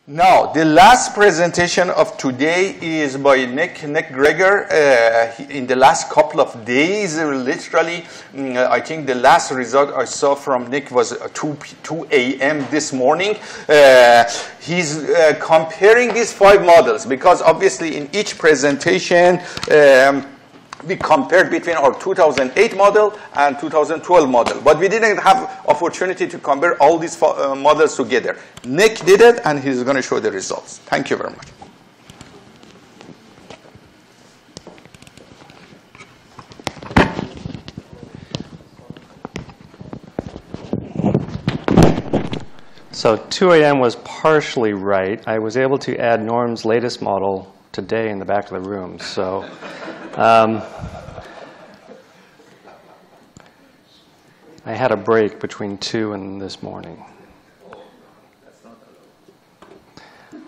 Now, the last presentation of today is by Nick Greger. In the last couple of days, literally, I think the last result I saw from Nick was 2 a.m. this morning. He's comparing these 5 models because obviously in each presentation, we compared between our 2008 model and 2012 model, but we didn't have opportunity to compare all these models together. Nick did it, and he's going to show the results. Thank you very much. So 2 a.m. was partially right. I was able to add Norm's latest model today in the back of the room. So. I had a break between 2 and this morning.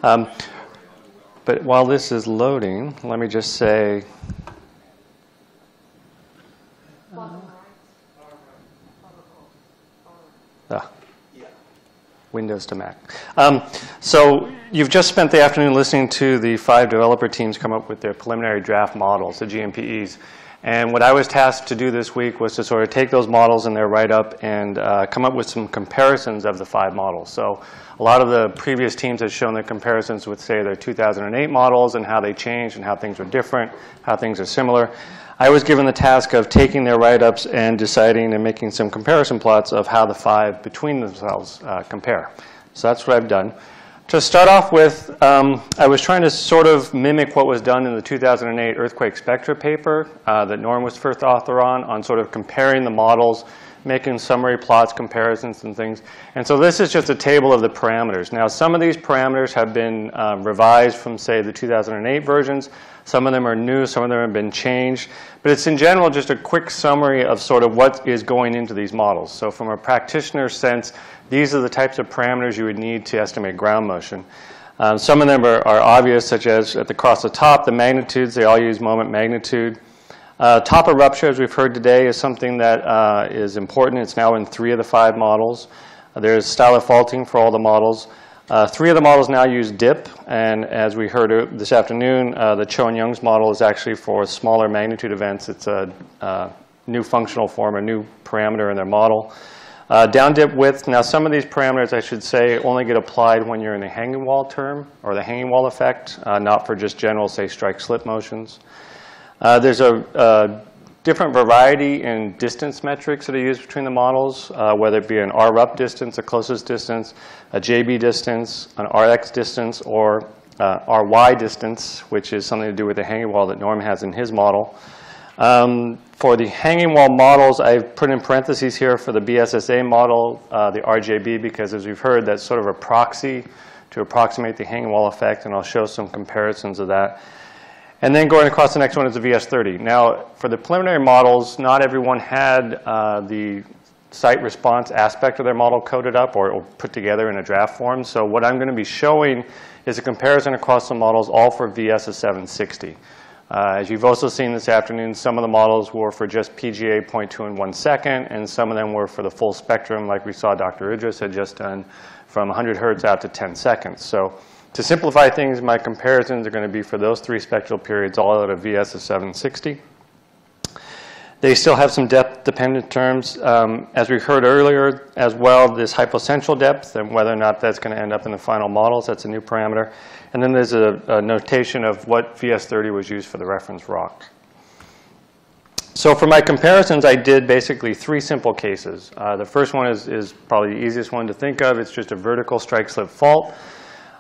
But while this is loading, let me just say, Windows to Mac. So you've just spent the afternoon listening to the 5 developer teams come up with their preliminary draft models, the GMPEs. And what I was tasked to do this week was to sort of take those models in their write-up and come up with some comparisons of the 5 models. So a lot of the previous teams have shown their comparisons with, say, their 2008 models and how they changed and how things are different, how things are similar. I was given the task of taking their write-ups and deciding and making some comparison plots of how the 5 between themselves compare. So that's what I've done. To start off with, I was trying to sort of mimic what was done in the 2008 earthquake spectra paper that Norm was first author on sort of comparing the models, making summary plots, comparisons, and things. And so this is just a table of the parameters. Now, some of these parameters have been revised from, say, the 2008 versions. Some of them are new. Some of them have been changed. But it's, in general, just a quick summary of sort of what is going into these models. So from a practitioner sense, these are the types of parameters you would need to estimate ground motion. Some of them are obvious, such as across the top, the magnitudes. They all use moment magnitude. Top of rupture, as we've heard today, is something that is important. It's now in 3 of the 5 models. There's stylo faulting for all the models. 3 of the models now use dip, and as we heard this afternoon, the Cho and Young's model is actually for smaller magnitude events. It's a new functional form, a new parameter in their model. Down dip width, now some of these parameters, I should say, only get applied when you're in the hanging wall term, or the hanging wall effect, not for just general, say, strike-slip motions. There's a different variety in distance metrics that are used between the models, whether it be an RUP distance, a closest distance, a JB distance, an RX distance, or RY distance, which is something to do with the hanging wall that Norm has in his model. For the hanging wall models, I've put in parentheses here for the BSSA model, the RJB, because as we've heard, that's sort of a proxy to approximate the hanging wall effect, and I'll show some comparisons of that. And then going across the next one is the VS30. Now, for the preliminary models, not everyone had the site response aspect of their model coded up or put together in a draft form. So what I'm going to be showing is a comparison across the models, all for VS760. As you've also seen this afternoon, some of the models were for just PGA 0.2 and 1 second, and some of them were for the full spectrum, like we saw Dr. Idris had just done, from 100 hertz out to 10 seconds. So to simplify things, my comparisons are going to be for those 3 spectral periods, all out of VS760. They still have some depth-dependent terms. As we heard earlier as well, this hypocentral depth and whether or not that's going to end up in the final models, that's a new parameter. And then there's a notation of what VS30 was used for the reference rock. So for my comparisons, I did basically 3 simple cases. The first one is probably the easiest one to think of. It's just a vertical strike-slip fault.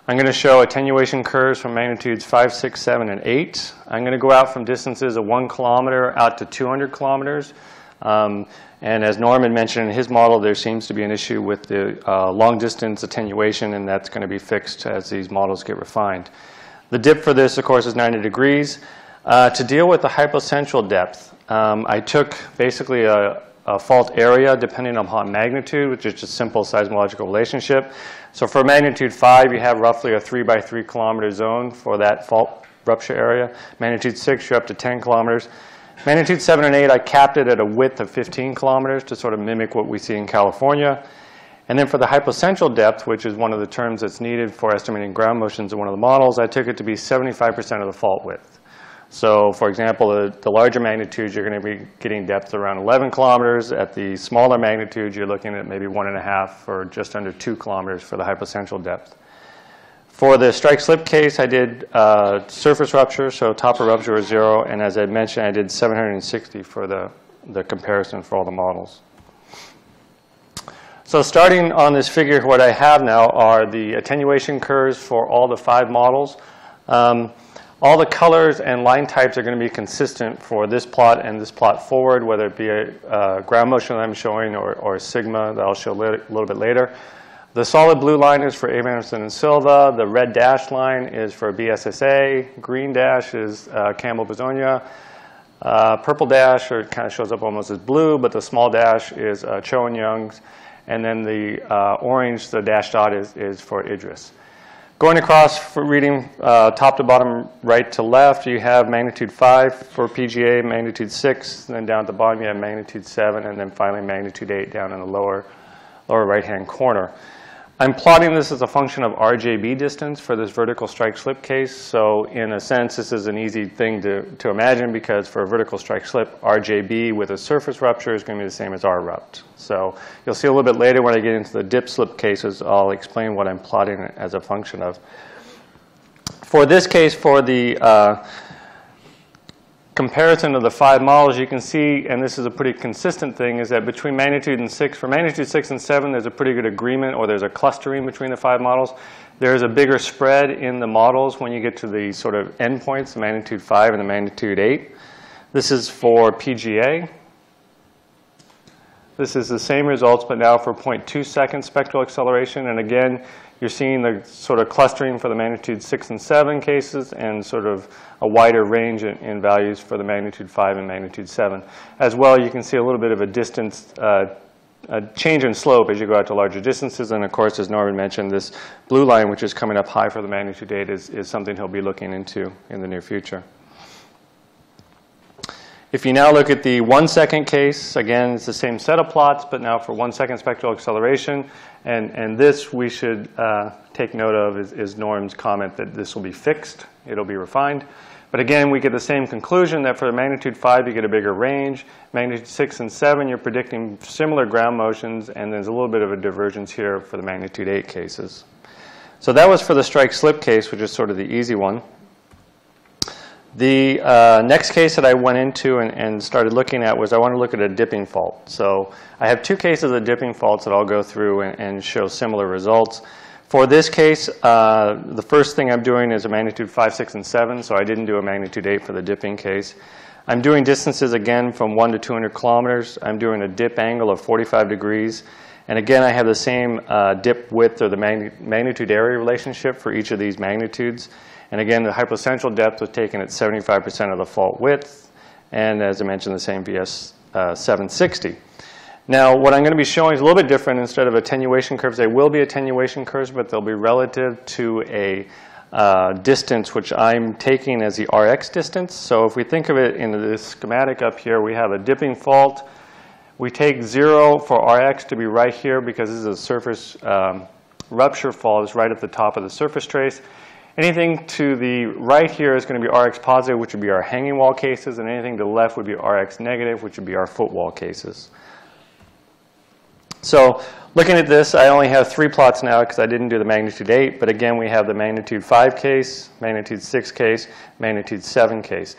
I'm going to show attenuation curves from magnitudes 5, 6, 7, and 8. I'm going to go out from distances of 1 kilometer out to 200 kilometers. And as Norm had mentioned in his model, there seems to be an issue with the long-distance attenuation, and that's going to be fixed as these models get refined. The dip for this, of course, is 90 degrees. To deal with the hypocentral depth, I took basically a fault area depending upon magnitude, which is just a simple seismological relationship. So for magnitude 5, you have roughly a 3 by 3 kilometer zone for that fault rupture area. Magnitude 6, you're up to 10 kilometers. Magnitude 7 and 8, I capped it at a width of 15 kilometers to sort of mimic what we see in California. And then for the hypocentral depth, which is one of the terms that's needed for estimating ground motions in one of the models, I took it to be 75% of the fault width. So for example, the larger magnitudes, you're going to be getting depth around 11 kilometers. At the smaller magnitudes, you're looking at maybe 1.5 or just under 2 kilometers for the hypocentral depth. For the strike-slip case, I did surface rupture, so top of rupture was 0. And as I mentioned, I did 760 for the comparison for all the models. So starting on this figure, what I have now are the attenuation curves for all the 5 models. All the colors and line types are going to be consistent for this plot and this plot forward, whether it be a ground motion that I'm showing or a sigma that I'll show a little bit later. The solid blue line is for Abrahamson and Silva. The red dashed line is for BSSA. Green dash is Campbell-Bezonia. Purple dash, or it kind of shows up almost as blue, but the small dash is Cho and Young's. And then the orange, the dashed dot, is for Idris. Going across for reading top to bottom, right to left, you have magnitude 5 for PGA, magnitude 6, and then down at the bottom you have magnitude 7, and then finally magnitude 8 down in the lower right-hand corner. I'm plotting this as a function of RJB distance for this vertical strike-slip case. So in a sense, this is an easy thing to imagine, because for a vertical strike-slip, RJB with a surface rupture is going to be the same as R-rupt. So you'll see a little bit later when I get into the dip-slip cases, I'll explain what I'm plotting as a function of. For this case, for the comparison of the 5 models, you can see, and this is a pretty consistent thing, is that between magnitude and 6, for magnitude 6 and 7, there's a pretty good agreement, or there's a clustering between the 5 models. There's a bigger spread in the models when you get to the sort of endpoints, the magnitude 5 and the magnitude 8. This is for PGA. This is the same results, but now for 0.2 second spectral acceleration. And again, you're seeing the sort of clustering for the magnitude 6 and 7 cases, and sort of a wider range in values for the magnitude 5 and magnitude 7. As well, you can see a little bit of a distance, a change in slope as you go out to larger distances. And of course, as Norman mentioned, this blue line, which is coming up high for the magnitude 8, is something he'll be looking into in the near future. If you now look at the 1 second case, again, it's the same set of plots, but now for 1 second spectral acceleration. And this we should take note of is Norm's comment that this will be fixed. It'll be refined. But again, we get the same conclusion that for the magnitude 5, you get a bigger range. Magnitude 6 and 7, you're predicting similar ground motions, and there's a little bit of a divergence here for the magnitude 8 cases. So that was for the strike-slip case, which is sort of the easy one. The next case that I went into and started looking at was I want to look at a dipping fault. So I have 2 cases of dipping faults that I'll go through and show similar results. For this case, the first thing I'm doing is a magnitude 5, 6, and 7, so I didn't do a magnitude 8 for the dipping case. I'm doing distances again from 1 to 200 kilometers. I'm doing a dip angle of 45 degrees. And again, I have the same dip width, or the magnitude area relationship for each of these magnitudes. And again, the hypocentral depth was taken at 75% of the fault width. And as I mentioned, the same VS 760. Now, what I'm going to be showing is a little bit different. Instead of attenuation curves, they will be attenuation curves, but they'll be relative to a distance which I'm taking as the RX distance. So if we think of it in this schematic up here, we have a dipping fault. We take 0 for RX to be right here, because this is a surface rupture fault. It's right at the top of the surface trace. Anything to the right here is going to be RX positive, which would be our hanging wall cases, and anything to the left would be RX negative, which would be our footwall cases. So looking at this, I only have 3 plots now because I didn't do the magnitude 8, but again, we have the magnitude 5 case, magnitude 6 case, magnitude 7 case.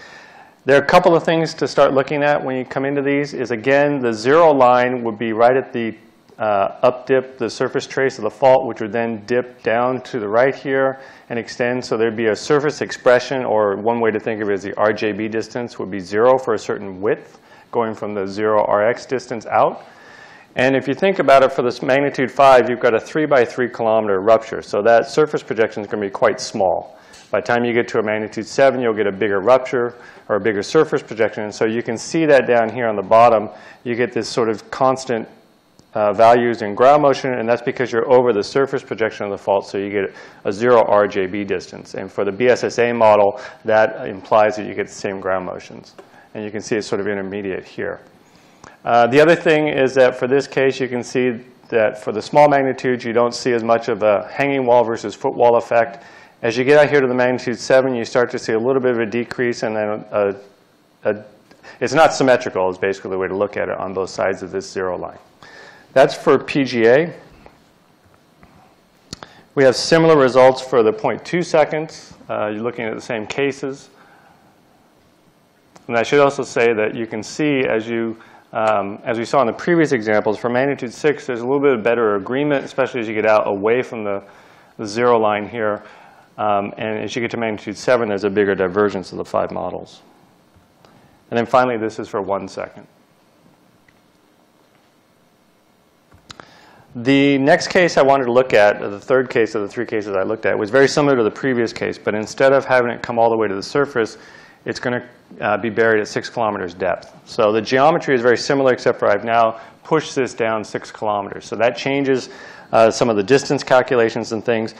There are a couple of things to start looking at when you come into these. Is again, the 0 line would be right at the up dip, the surface trace of the fault, which would then dip down to the right here and extend. So there'd be a surface expression, or one way to think of it is the RJB distance would be 0 for a certain width, going from the 0 RX distance out. And if you think about it, for this magnitude 5, you've got a 3 by 3 kilometer rupture. So that surface projection is going to be quite small. By the time you get to a magnitude 7, you'll get a bigger rupture or a bigger surface projection. And so you can see that down here on the bottom, you get this sort of constant values in ground motion, and that's because you're over the surface projection of the fault, so you get a 0 RJB distance. And for the BSSA model, that implies that you get the same ground motions. And you can see it's sort of intermediate here. The other thing is that for this case, you can see that for the small magnitudes, you don't see as much of a hanging wall versus foot wall effect. As you get out here to the magnitude 7, you start to see a little bit of a decrease, and then it's not symmetrical is basically the way to look at it on both sides of this 0 line. That's for PGA. We have similar results for the 0.2 seconds. You're looking at the same cases. And I should also say that you can see, as we saw in the previous examples, for magnitude 6, there's a little bit of better agreement, especially as you get out away from the 0 line here. And as you get to magnitude 7, there's a bigger divergence of the 5 models. And then finally, this is for 1 second. The next case I wanted to look at, the third case of the 3 cases I looked at, was very similar to the previous case, but instead of having it come all the way to the surface, it's going to be buried at 6 kilometers depth. So the geometry is very similar, except for I've now pushed this down 6 kilometers. So that changes some of the distance calculations and things.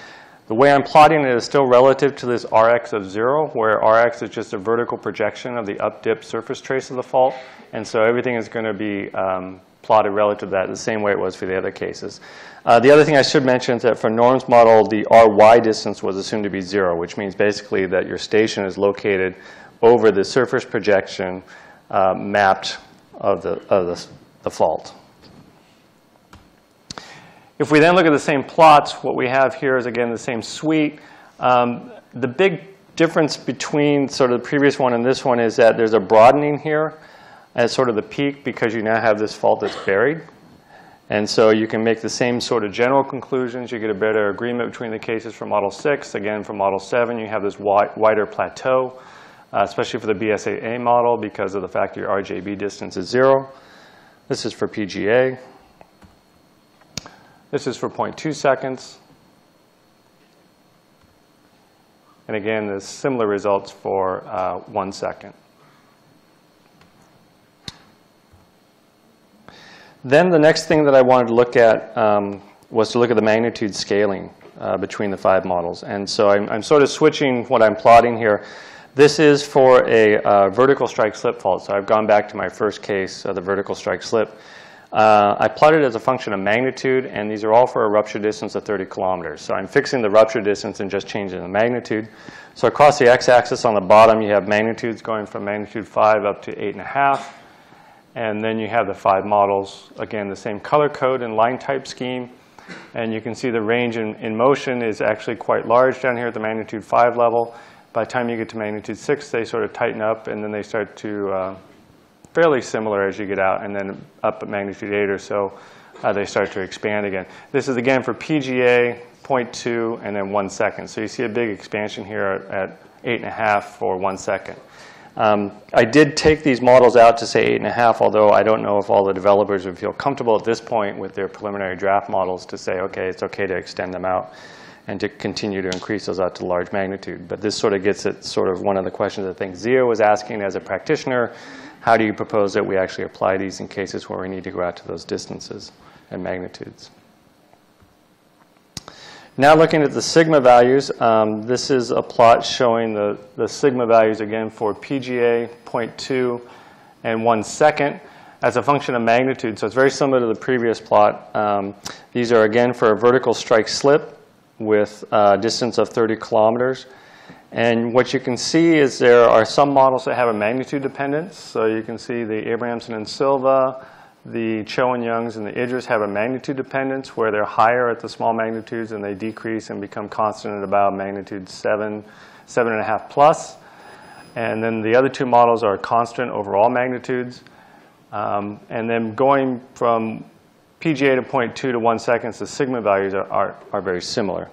The way I'm plotting it is still relative to this Rx of 0, where Rx is just a vertical projection of the up-dip surface trace of the fault. And so everything is going to be plotted relative to that the same way it was for the other cases. The other thing I should mention is that for Norm's model, the Ry distance was assumed to be 0, which means basically that your station is located over the surface projection mapped of the fault. If we then look at the same plots, what we have here is, again, the same suite. The big difference between sort of the previous one and this one is that there's a broadening here at sort of the peak because you now have this fault that's buried. And so you can make the same sort of general conclusions. You get a better agreement between the cases for Model 6. Again, for Model 7, you have this wider plateau, especially for the BSAA model because of the fact that your RJB distance is 0. This is for PGA. This is for 0.2 seconds. And again, there's similar results for 1 second. Then the next thing that I wanted to look at was to look at the magnitude scaling between the 5 models. And so I'm sort of switching what I'm plotting here. This is for a vertical strike slip fault. So I've gone back to my first case, the vertical strike slip. I plotted it as a function of magnitude, and these are all for a rupture distance of 30 kilometers. So I'm fixing the rupture distance and just changing the magnitude. So across the x-axis on the bottom, you have magnitudes going from magnitude 5 up to 8.5. And then you have the 5 models, again, the same color code and line type scheme. And you can see the range in motion is actually quite large down here at the magnitude 5 level. By the time you get to magnitude 6, they sort of tighten up, and then they start to fairly similar as you get out, and then up at magnitude 8 or so, they start to expand again. This is, again, for PGA, 0.2, and then 1 second. So you see a big expansion here at 8.5 for 1 second. I did take these models out to say 8.5, although I don't know if all the developers would feel comfortable at this point with their preliminary draft models to say, okay, it's okay to extend them out and to continue to increase those out to large magnitude. But this sort of gets at sort of one of the questions I think Zia was asking as a practitioner. How do you propose that we actually apply these in cases where we need to go out to those distances and magnitudes? Now looking at the sigma values, this is a plot showing the sigma values again for PGA, 0.2, and 1 second as a function of magnitude. So it's very similar to the previous plot. These are again for a vertical strike slip with a distance of 30 kilometers. And what you can see is there are some models that have a magnitude dependence. So you can see the Abrahamson and Silva, the Cho and Youngs, and the Idris have a magnitude dependence where they're higher at the small magnitudes and they decrease and become constant at about magnitude 7, 7.5 plus. And then the other 2 models are constant overall magnitudes. And then going from PGA to 0.2 to 1 second, the sigma values are very similar.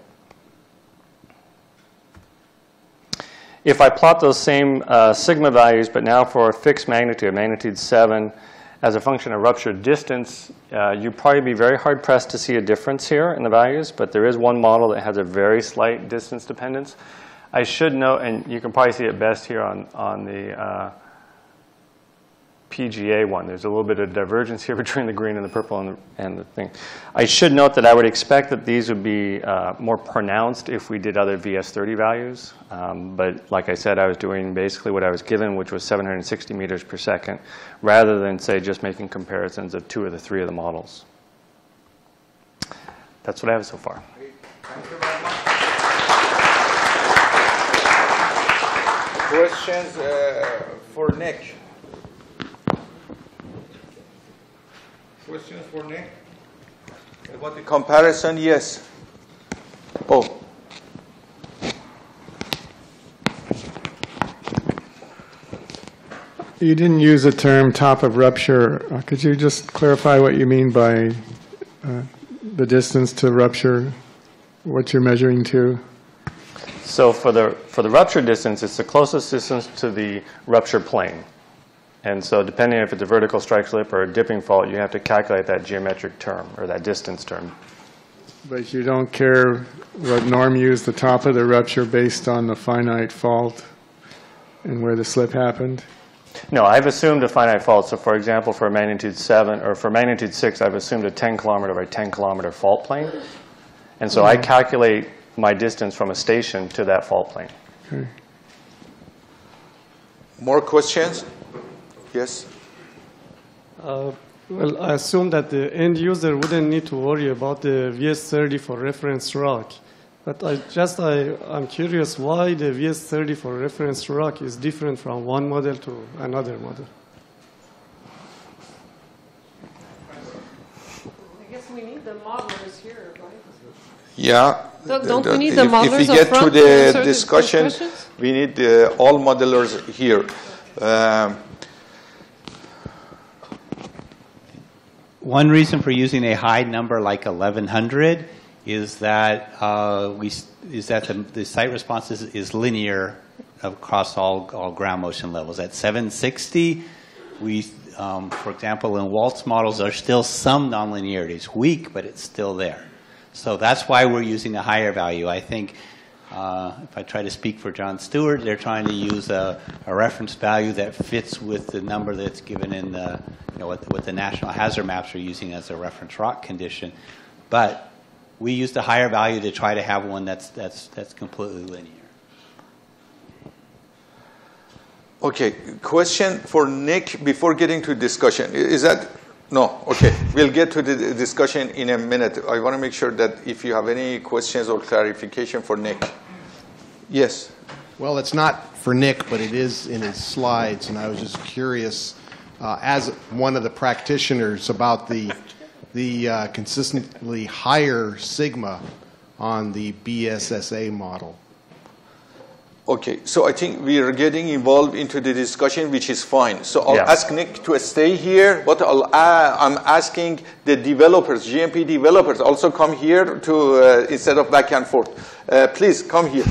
If I plot those same sigma values, but now for a fixed magnitude, magnitude 7, as a function of rupture distance, you'd probably be very hard-pressed to see a difference here in the values, but there is one model that has a very slight distance dependence. I should note, and you can probably see it best here on the PGA one. There's a little bit of divergence here between the green and the purple and the thing. I should note that I would expect that these would be more pronounced if we did other VS30 values. But like I said, I was doing basically what I was given, which was 760 meters per second, rather than, say, just making comparisons of 2 of the 3 of the models. that's what I have so far. Thank you very much. Questions for Nick? Questions for Nick? About the comparison? Yes. Oh. You didn't use the term top of rupture. Could you just clarify what you mean by the distance to rupture, what you're measuring to? So for the rupture distance, it's the closest distance to the rupture plane. And so depending if it's a vertical strike slip or a dipping fault, you have to calculate that geometric term or that distance term. But you don't care what norm used the top of the rupture based on the finite fault and where the slip happened? No, I've assumed a finite fault. So for example, for a magnitude 7 or for magnitude 6, I've assumed a 10 kilometer by 10 kilometer fault plane. And so I calculate my distance from a station to that fault plane. Okay. More questions? Yes? Well, I assume that the end user wouldn't need to worry about the VS30 for reference rock. But I'm curious why the VS30 for reference rock is different from one model to another model. I guess we need the modelers here, right? Yeah. Don't we need the modelers if we get up front to to the answer discussion, those questions? we need all modelers here. One reason for using a high number like 1100 is that the site response is linear across all ground motion levels. At 760, for example, in Waltz models, there's still some nonlinearity. It's weak, but it's still there. So that's why we're using a higher value. I think if I try to speak for John Stewart, they're trying to use a reference value that fits with the number that's given in the, what the national hazard maps are using as a reference rock condition. But we used a higher value to try to have one that's completely linear. Okay, question for Nick before getting to discussion. Is that, no, okay. We'll get to the discussion in a minute. I want to make sure that if you have any questions or clarification for Nick. Yes. Well, it's not for Nick, but it is in his slides, and I was just curious, as one of the practitioners, about the consistently higher sigma on the BSSA model. Okay, so I think we are getting involved into the discussion, which is fine. So I'll ask Nick to stay here, but I'm asking the developers, GMP developers, also come here to instead of back and forth. Please come here.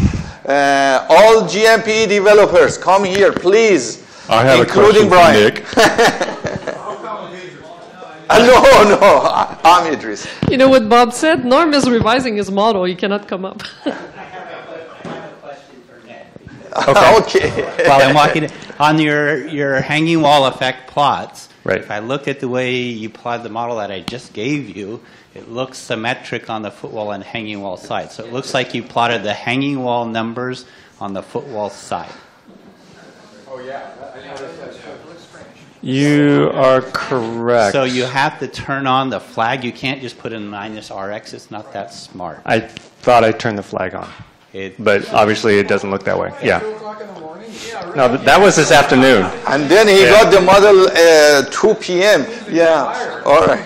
All GMP developers, come here, please. I have including a question Brian. for Nick. No, I'm Idris. You know what Bob said? Norm is revising his model. He cannot come up. Okay. While I'm walking on your hanging wall effect plots, right. If I look at the way you plot the model that I just gave you, it looks symmetric on the footwall and hanging wall side. So it looks like you plotted the hanging wall numbers on the footwall side. Oh, yeah. You are correct. So you have to turn on the flag. You can't just put in -RX. It's not that smart. I thought I turned the flag on. But obviously it doesn't look that way. Yeah. No, that was this afternoon. And then he got the model 2 p.m. Yeah. All right.